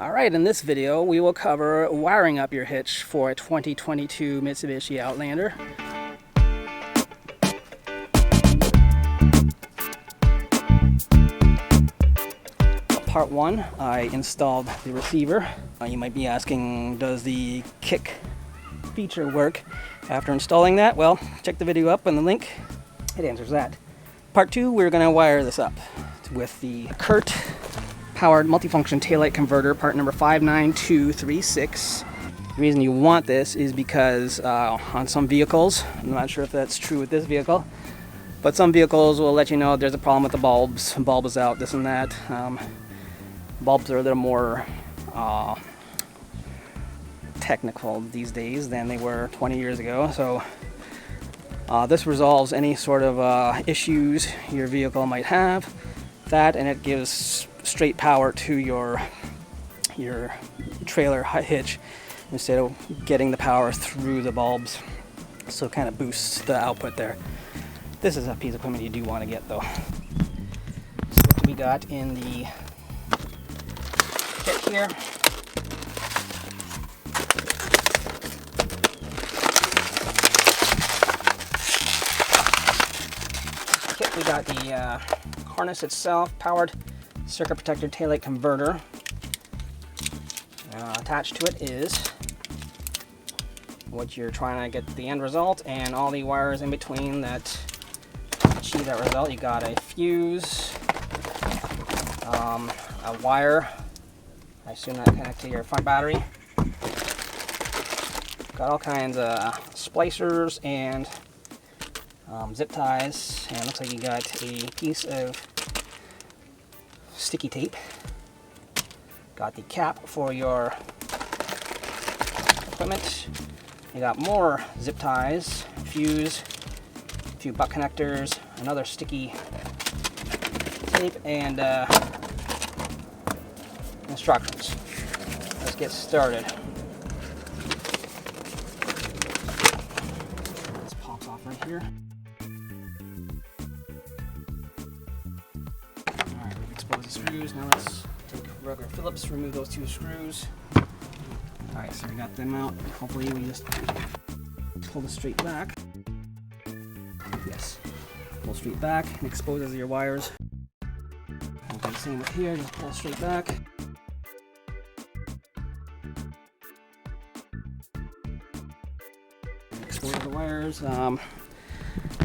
Alright, in this video we will cover wiring up your hitch for a 2022 Mitsubishi Outlander. Part 1, I installed the receiver. You might be asking, does the kick feature work after installing that? Well, check the video up on the link. It answers that. Part 2, we're going to wire this up with the Curt powered multifunction taillight converter, part number 59236. The reason you want this is because on some vehicles, I'm not sure if that's true with this vehicle, but some vehicles will let you know there's a problem with the bulbs. Bulb is out, this and that. Bulbs are a little more technical these days than they were 20 years ago. So this resolves any sort of issues your vehicle might have. That, and it gives straight power to your trailer hitch instead of getting the power through the bulbs. So it kind of boosts the output there. This is a piece of equipment you do want to get though. So what do we got in the kit here? We got the harness itself, powered circuit protector taillight converter. Attached to it is what you're trying to get the end result, and all the wires in between that achieve that result. You got a fuse, a wire, I assume that connects to your front battery. Got all kinds of splicers and zip ties, and it looks like you got a piece of sticky tape. Got the cap for your equipment. You got more zip ties, fuse, a few butt connectors, another sticky tape, and instructions. Let's get started. This pops off right here. Expose the screws. Now let's take regular Phillips, remove those two screws. Alright, so we got them out. Hopefully we just pull this straight back. Yes. Pull straight back and exposes your wires. Okay, same with here, just pull straight back. Expose the wires.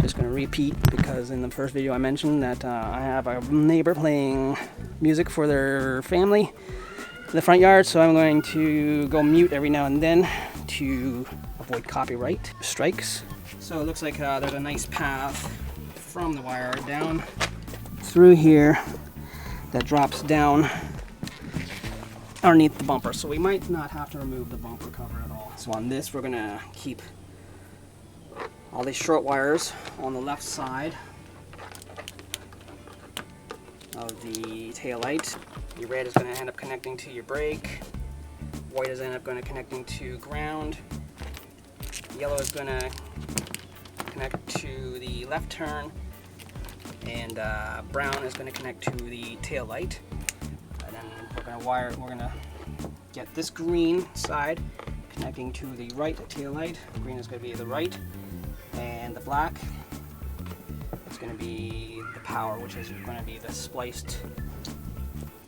Just going to repeat because in the first video I mentioned that I have a neighbor playing music for their family in the front yard, so I'm going to go mute every now and then to avoid copyright strikes. So it looks like there's a nice path from the wire down through here that drops down underneath the bumper, so we might not have to remove the bumper cover at all. So on this we're going to keep all these short wires on the left side of the taillight. Your red is going to end up connecting to your brake. White is going to connecting to ground. Yellow is going to connect to the left turn, and brown is going to connect to the taillight. And then we're going to get this green side connecting to the right taillight. Green is going to be the right. And the black is going to be the power, which is going to be the spliced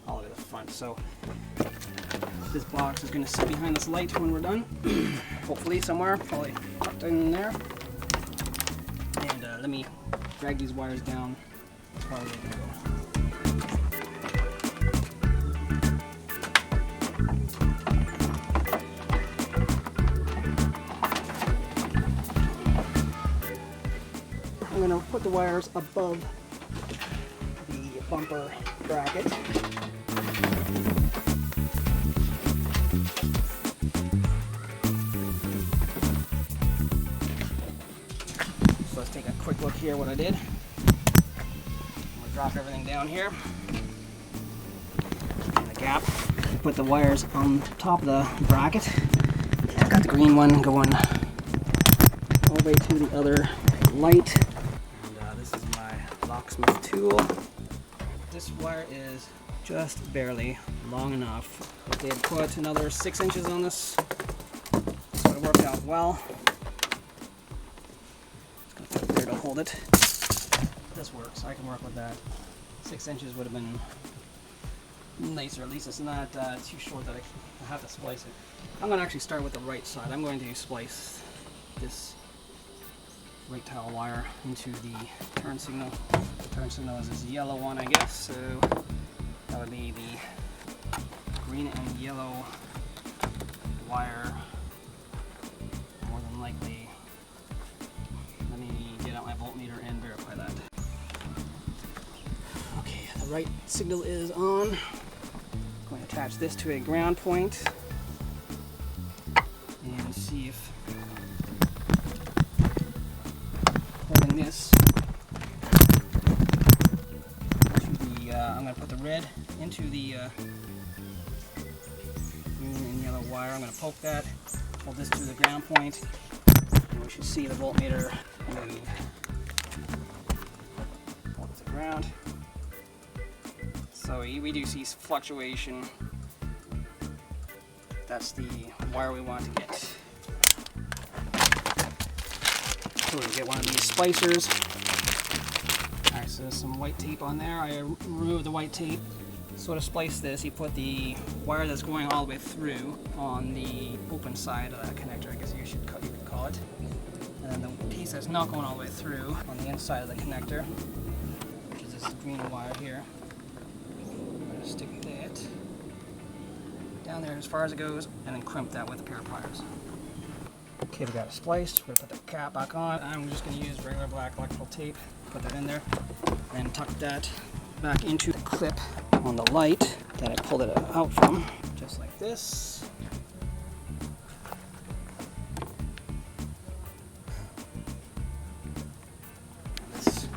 all the way to the front. So this box is going to sit behind this light when we're done. Hopefully somewhere, probably tucked in there. And let me drag these wires down as far as they can go. I'm going to put the wires above the bumper bracket. So let's take a quick look here what I did. I'm going to drop everything down here in the gap. Put the wires on top of the bracket. I got the green one going all the way to the other light. This is my locksmith tool. This wire is just barely long enough. If they had put another 6 inches on this, this would have worked out well. Just gonna put it there to hold it. This works. I can work with that. 6 inches would have been nicer. At least it's not too short that I have to splice it. I'm going to actually start with the right side. I'm going to splice this right towel wire into the turn signal. The turn signal is this yellow one, I guess. So that would be the green and yellow wire, more than likely. Let me get out my voltmeter and verify that. Okay, the right signal is on. I'm going to attach this to a ground point and see if holding this to the, I'm going to put the red into the green and yellow wire. I'm going to poke that, hold this to the ground point, and we should see the voltmeter move. Hold it to the ground. So we do see fluctuation. That's the wire we want to get. So we get one of these splicers. Alright, so there's some white tape on there. I removed the white tape. So to splice this, you put the wire that's going all the way through on the open side of that connector, I guess you could call it. And then the piece that's not going all the way through on the inside of the connector, which is this green wire here. Stick that down there as far as it goes, and then crimp that with a pair of pliers. Okay, we got it spliced. We're gonna put the cap back on. I'm just gonna use regular black electrical tape, put that in there, and tuck that back into the clip on the light that I pulled it out from, just like this. This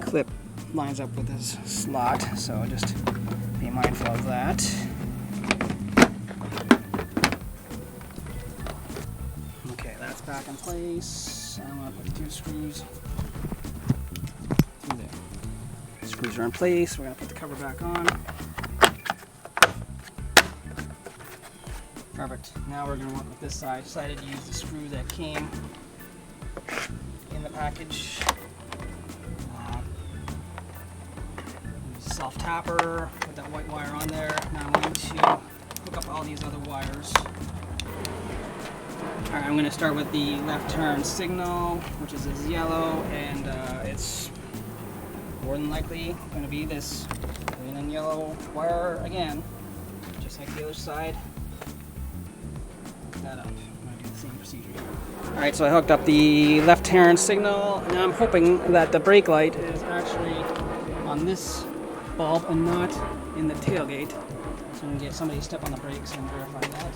clip lines up with this slot, so just be mindful of that. Okay, that's back in place. I'm going to put the 2 screws through there. The screws are in place. We're going to put the cover back on. Perfect. Now we're going to work with this side. I decided to use the screw that came in the package. Soft tapper, put that white wire on there. Now I'm going to hook up all these other wires. Alright, I'm going to start with the left turn signal, which is this yellow, and it's more than likely going to be this green and yellow wire again, just like the other side. Hook that up. I'm going to do the same procedure here. Alright, so I hooked up the left turn signal. Now I'm hoping that the brake light is actually on this bulb and not in the tailgate, so we can get somebody to step on the brakes and verify that.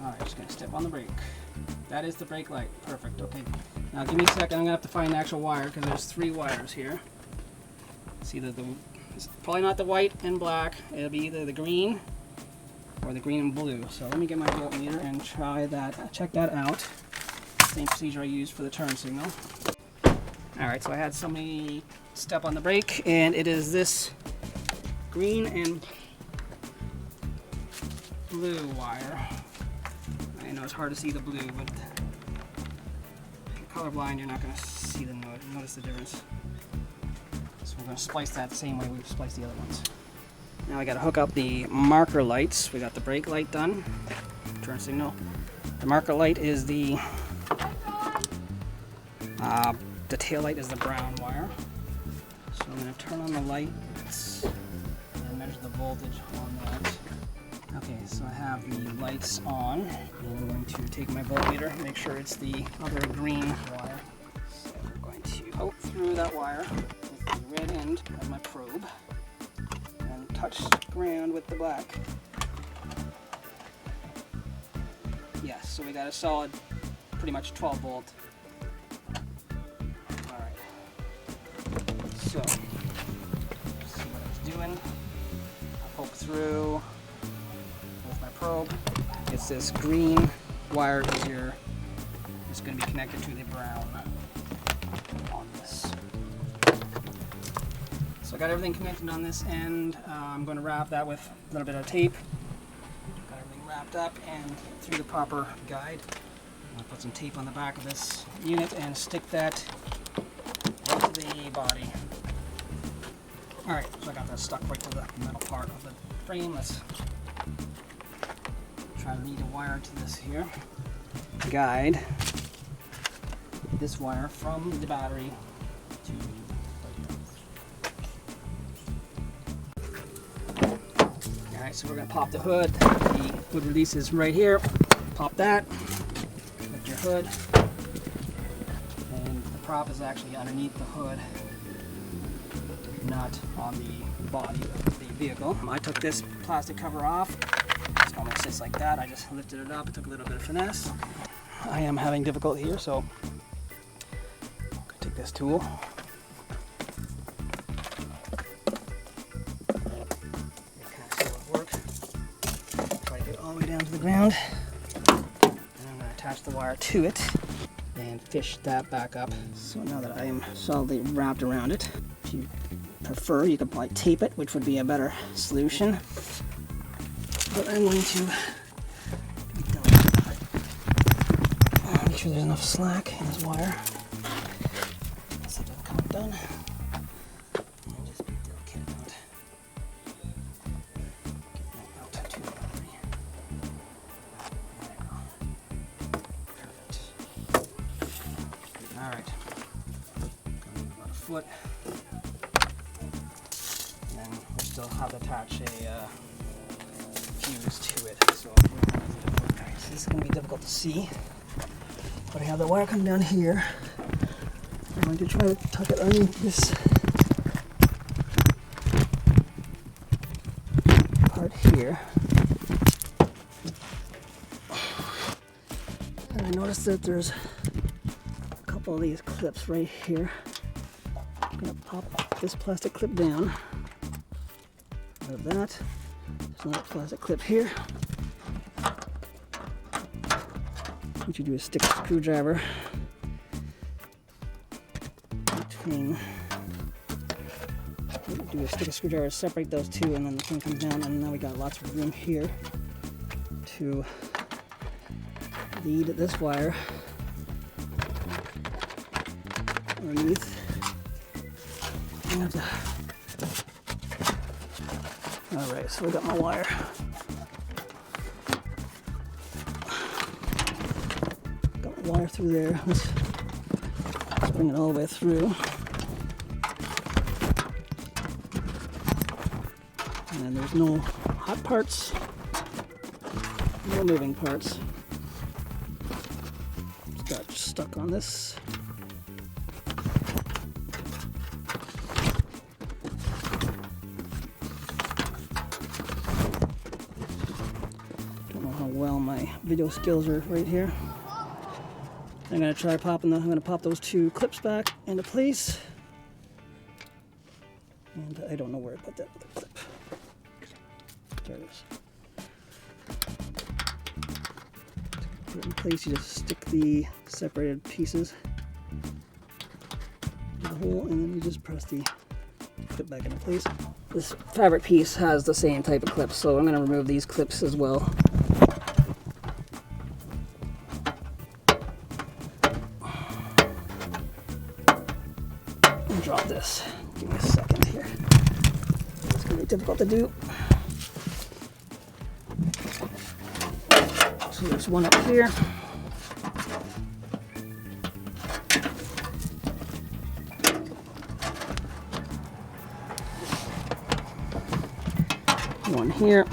Alright, just going to step on the brake. That is the brake light. Perfect. Okay. Now give me a second. I'm going to have to find the actual wire because there's 3 wires here. See it's probably not the white and black. It'll be either the green or the green and blue. So let me get my voltmeter and try that. Check that out. Same procedure I used for the turn signal. Alright, so I had somebody step on the brake, and it is this green and blue wire. I know it's hard to see the blue, but if you're colorblind, you're not going to see notice the difference. So we're going to splice that the same way we've spliced the other ones. Now we got to hook up the marker lights. We got the brake light done, turn signal. The marker light is the tail light is the brown wire. So I'm going to turn on the lights and measure the voltage on that. Okay, so I have the lights on, and I'm going to take my voltmeter, make sure it's the other green wire. So I'm going to out through that wire with the red end of my probe and touch ground with the black. Yes, so we got a solid, pretty much 12 volt. So, see what it's doing. I poke through with my probe. It's this green wire is going to be connected to the brown on this. So I got everything connected on this end. I'm going to wrap that with a little bit of tape. Got everything wrapped up and through the proper guide. I'm going to put some tape on the back of this unit and stick that into the body. Alright, so I got that stuck right to the metal part of the frame. Let's try to lead a wire to this here. Guide this wire from the battery to Alright, so we're going to pop the hood. The hood release is right here. Pop that. Lift your hood. And the prop is actually underneath the hood, not on the body of the vehicle. I took this plastic cover off. It almost sits like that. I just lifted it up. It took a little bit of finesse. I am having difficulty here, so I'm going to take this tool. Try to get it all the way down to the ground. And I'm going to attach the wire to it and fish that back up. So now that I am solidly wrapped around it, if you prefer, you could probably tape it, which would be a better solution. But I'm going to make sure there's enough slack in this wire so it doesn't come undone. And just be delicate about getting it out to the battery. Perfect. Alright. About a foot. And then we still have to attach a fuse to it. So this is going to be difficult to see. But I have the wire coming down here. I'm going to try to tuck it underneath this part here. And I noticed that there's a couple of these clips right here. I'm going to pop this plastic clip down. Like that. There's another plastic clip here. What you do is stick a screwdriver between. What you do is stick a screwdriver, separate those two, and then the thing comes down, and now we got lots of room here to lead this wire underneath. Alright, so we got my wire. Wire through there. Let's bring it all the way through. And there's no hot parts, no moving parts. Just got stuck on this. Don't know how well my video skills are right here. I'm going to try popping I'm going to pop those two clips back into place. And I don't know where I put that other clip. There it is. To put it in place, you just stick the separated pieces to the hole, and then you just press the clip back into place. This fabric piece has the same type of clips, so I'm going to remove these clips as well. Drop this. Give me a second here. It's going to be difficult to do. So there's one up here. One here.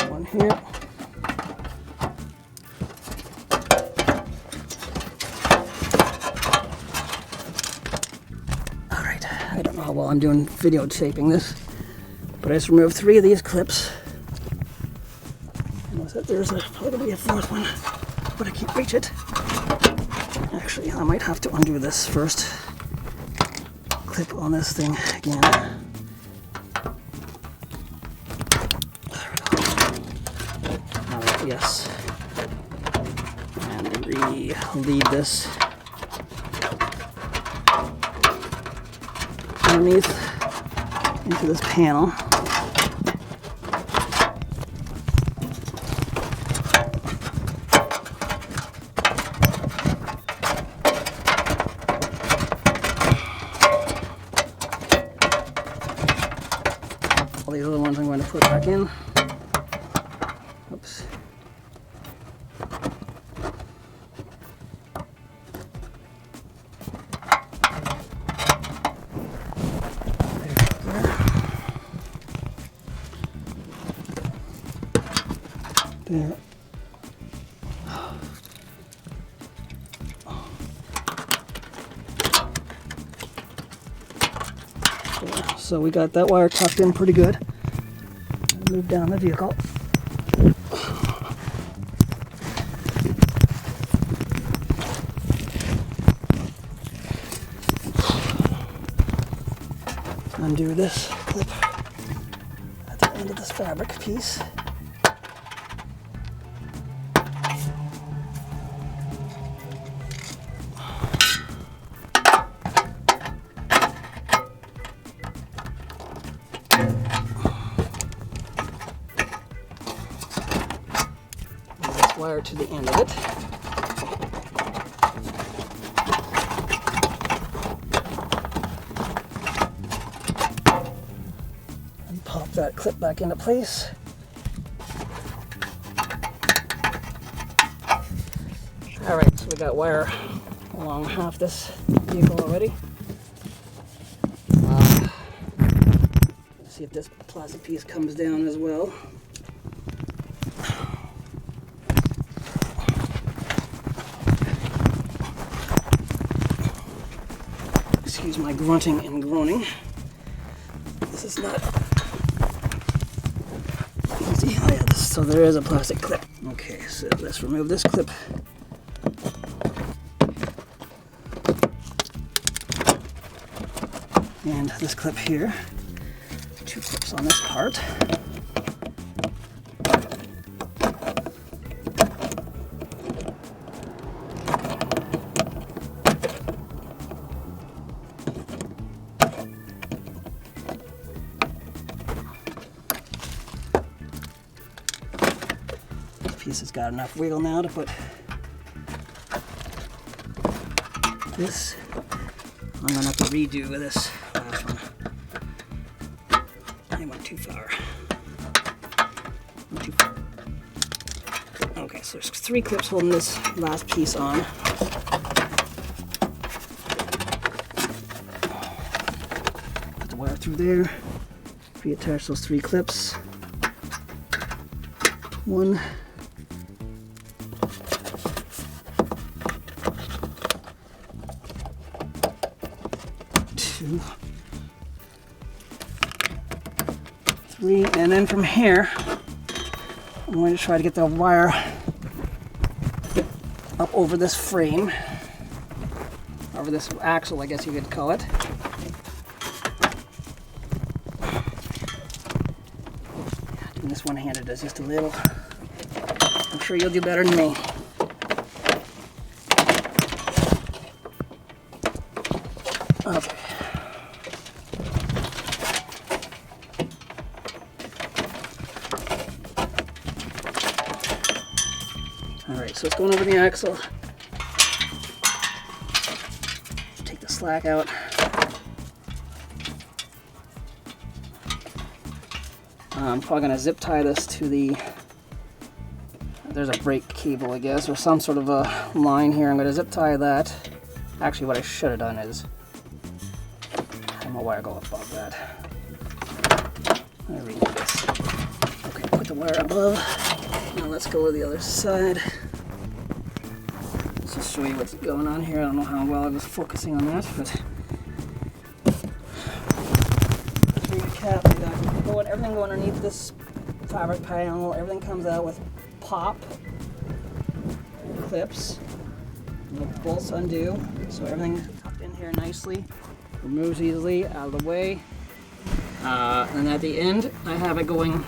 One here. I don't know how well I'm doing videotaping this, but I just removed 3 of these clips. I know that there's probably going to be a 4th one, but I can't reach it. Actually, I might have to undo this first. Clip on this thing again. There we go. Alright, yes. And re-lead this. underneath into this panel. All these other ones I'm going to put back in. Oops. There. So we got that wire tucked in pretty good. Move down the vehicle. Undo this clip at the end of this fabric piece. Wire to the end of it. And pop that clip back into place. Alright, so we got wire along half this vehicle already. Let's see if this plastic piece comes down as well. Excuse my grunting and groaning. This is not easy. Oh yeah, so there is a plastic clip. Okay, so let's remove this clip. And this clip here. 2 clips on this part. Piece has got enough wiggle now to put this. I'm gonna have to redo this last one. I went too far. Okay, so there's 3 clips holding this last piece on. Put the wire through there. Reattach those 3 clips. 1. 2, 3, and then from here, I'm going to try to get the wire up over this frame, over this axle, I guess you could call it. Doing this one-handed is just a little. I'm sure you'll do better than me. Okay. Alright, so it's going over the axle. Take the slack out. I'm probably going to zip tie this to the, there's a brake cable I guess, or some sort of a line here. I'm going to zip tie that. Actually what I should have done is, have my wire go above that. Let me redo this. Okay, put the wire above. Now let's go to the other side. Let's just show you what's going on here. I don't know how well I was focusing on that, but let's recap. We got everything going underneath this fabric panel. Everything comes out with pop clips. The bolts undo, so everything tucked in here nicely. Removes easily out of the way. And at the end, I have it going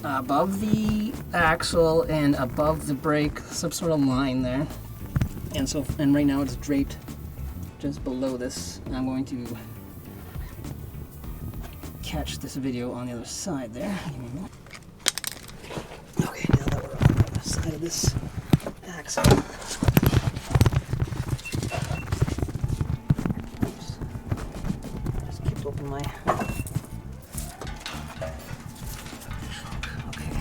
above the axle and above the brake, some sort of line there. And right now it's draped just below this. And I'm going to catch this video on the other side there. Give me a minute. Okay, now that we're on the other side of this axle. Oops. Just keep open my... Okay.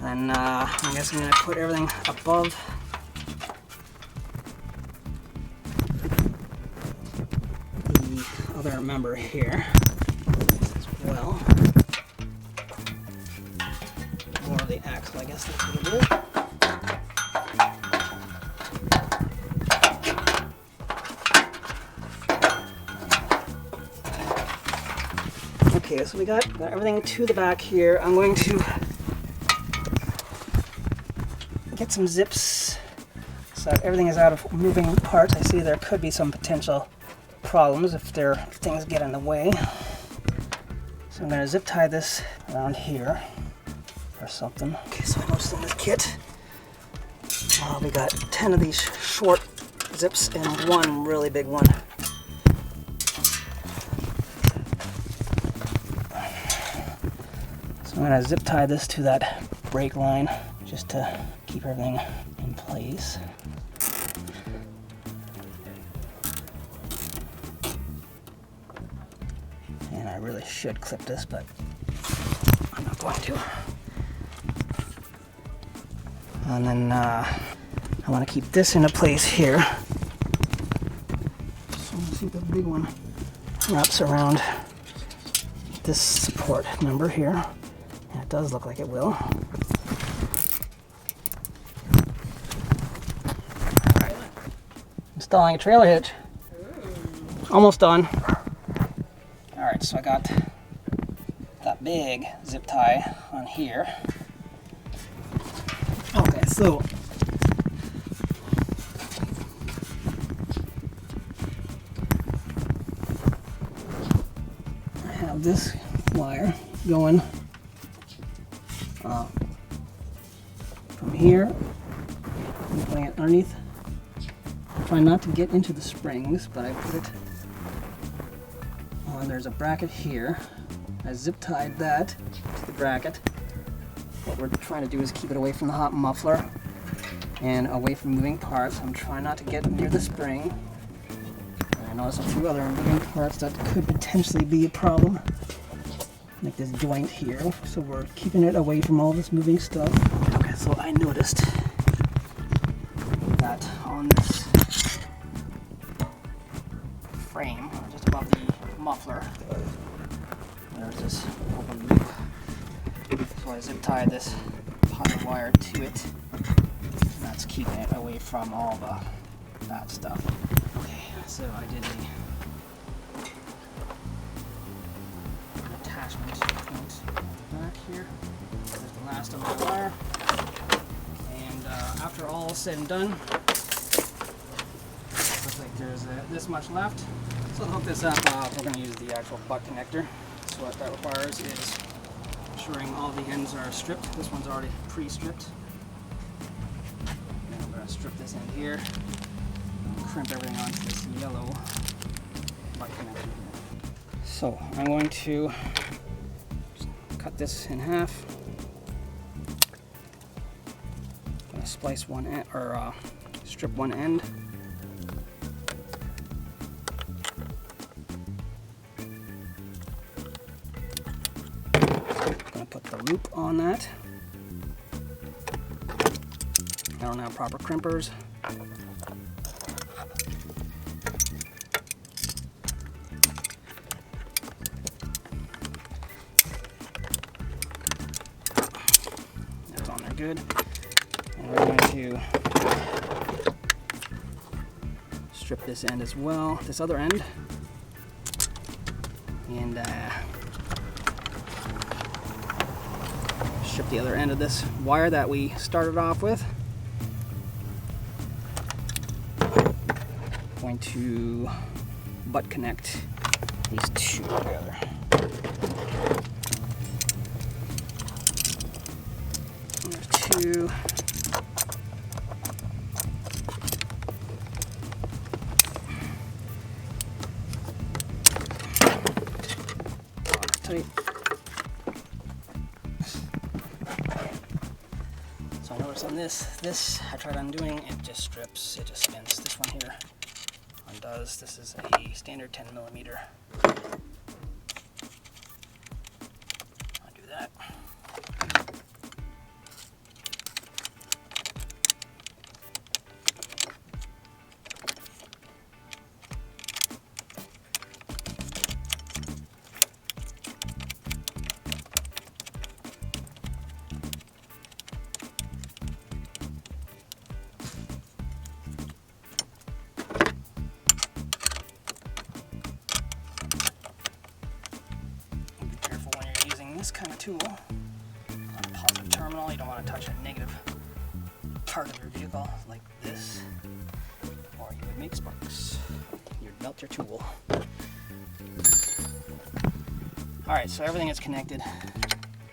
Then I guess I'm going to put everything above the other member here as well. More of the axle, I guess that's what it is. Okay, so we got everything to the back here. I'm going to get some zips so that everything is out of moving parts. I see there could be some potential problems if things get in the way. So I'm going to zip tie this around here or something. Okay, so I noticed in this kit we got 10 of these short zips and one really big one. So I'm going to zip tie this to that brake line just to keep everything in place. And I really should clip this, but I'm not going to. And then I want to keep this into place here. So let's see if the big one wraps around this support member here. And it does look like it will. Alright. Installing a trailer hitch. Almost done. Alright, so I got that big zip tie on here. Okay, so I have this wire going from here. I'm putting it underneath. Try not to get into the springs, but I put it on. There's a bracket here. I zip tied that to the bracket. What we're trying to do is keep it away from the hot muffler and away from moving parts. I'm trying not to get near the spring. And I noticed a few other moving parts that could potentially be a problem. Like this joint here. So we're keeping it away from all this moving stuff. Okay, so I noticed that on this frame, just above the muffler, there's this open loop. So I zip tie this power wire to it. And that's keeping it away from all the bad stuff. Okay, so I did an attachment point back here. There's the last of my wire. And after all is said and done, looks like there's this much left. So to hook this up, we're going to use the actual butt connector. So what that requires is ensuring all the ends are stripped. This one's already pre-stripped. And I'm going to strip this end here and crimp everything onto this yellow butt connector. So I'm going to cut this in half. I'm going to splice one end, or strip one end. Put the loop on that. I don't have proper crimpers. That's on there good. And we're going to strip this end as well, this other end. And strip the other end of this wire that we started off with. Going to butt connect these two together. There's two. tight. So I noticed on this I tried undoing, it just strips, it just spins. This one here undoes. This is a standard 10mm. Undo that. This kind of tool on a positive terminal. You don't want to touch a negative part of your vehicle like this, or you would make sparks. You'd melt your tool. Alright, so everything is connected.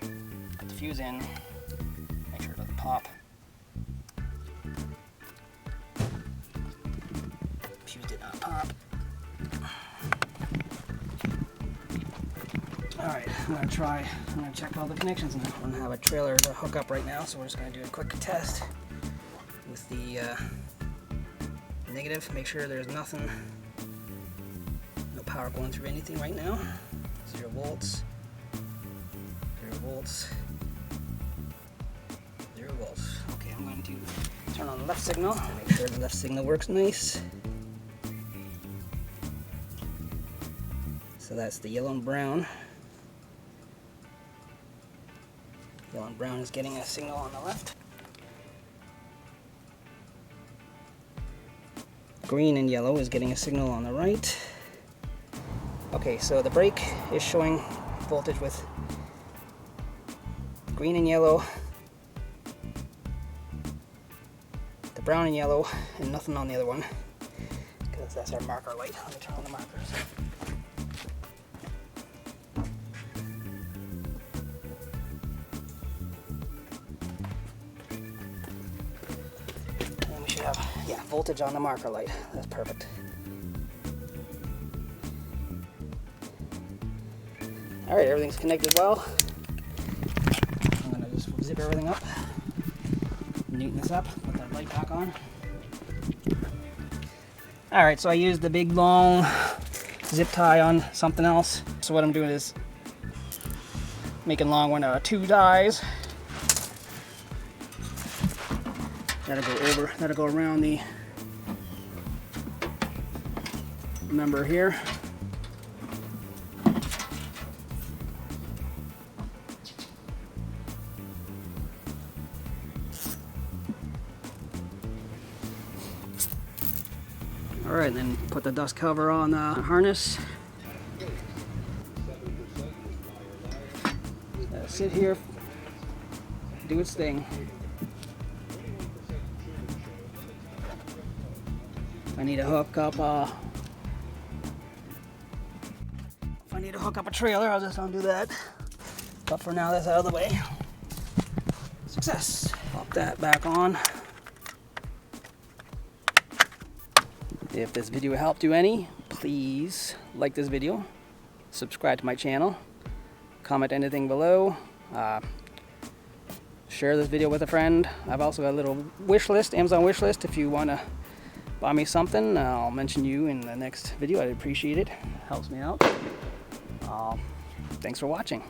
Put the fuse in, make sure it doesn't pop. Fuse did not pop. Alright, I'm going to check all the connections now. I don't have a trailer to hook up right now, so we're just going to do a quick test with the negative. Make sure there's nothing, no power going through anything right now. 0 volts, 0 volts, 0 volts. Okay, I'm going to turn on the left signal, make sure the left signal works nice. So that's the yellow and brown. Yellow and brown is getting a signal on the left. Green and yellow is getting a signal on the right. Okay, so the brake is showing voltage with green and yellow, the brown and yellow, and nothing on the other one, because that's our marker light. Let me turn on the markers. Yeah, voltage on the marker light. That's perfect. Alright, everything's connected well. I'm going to just zip everything up, neaten this up, put that light back on. Alright, so I used the big long zip tie on something else. So what I'm doing is making long one out of 2 dies. That'll go around the member here. All right, then put the dust cover on the harness. Let it sit here, do its thing. I need to hook up a trailer, I'll just undo that. But for now, that's out of the way. Success. Pop that back on. If this video helped you any, please like this video, subscribe to my channel, comment anything below, share this video with a friend. I've also got a little wish list, Amazon wish list. If you want to buy me something, I'll mention you in the next video. I'd appreciate it. Helps me out. Thanks for watching.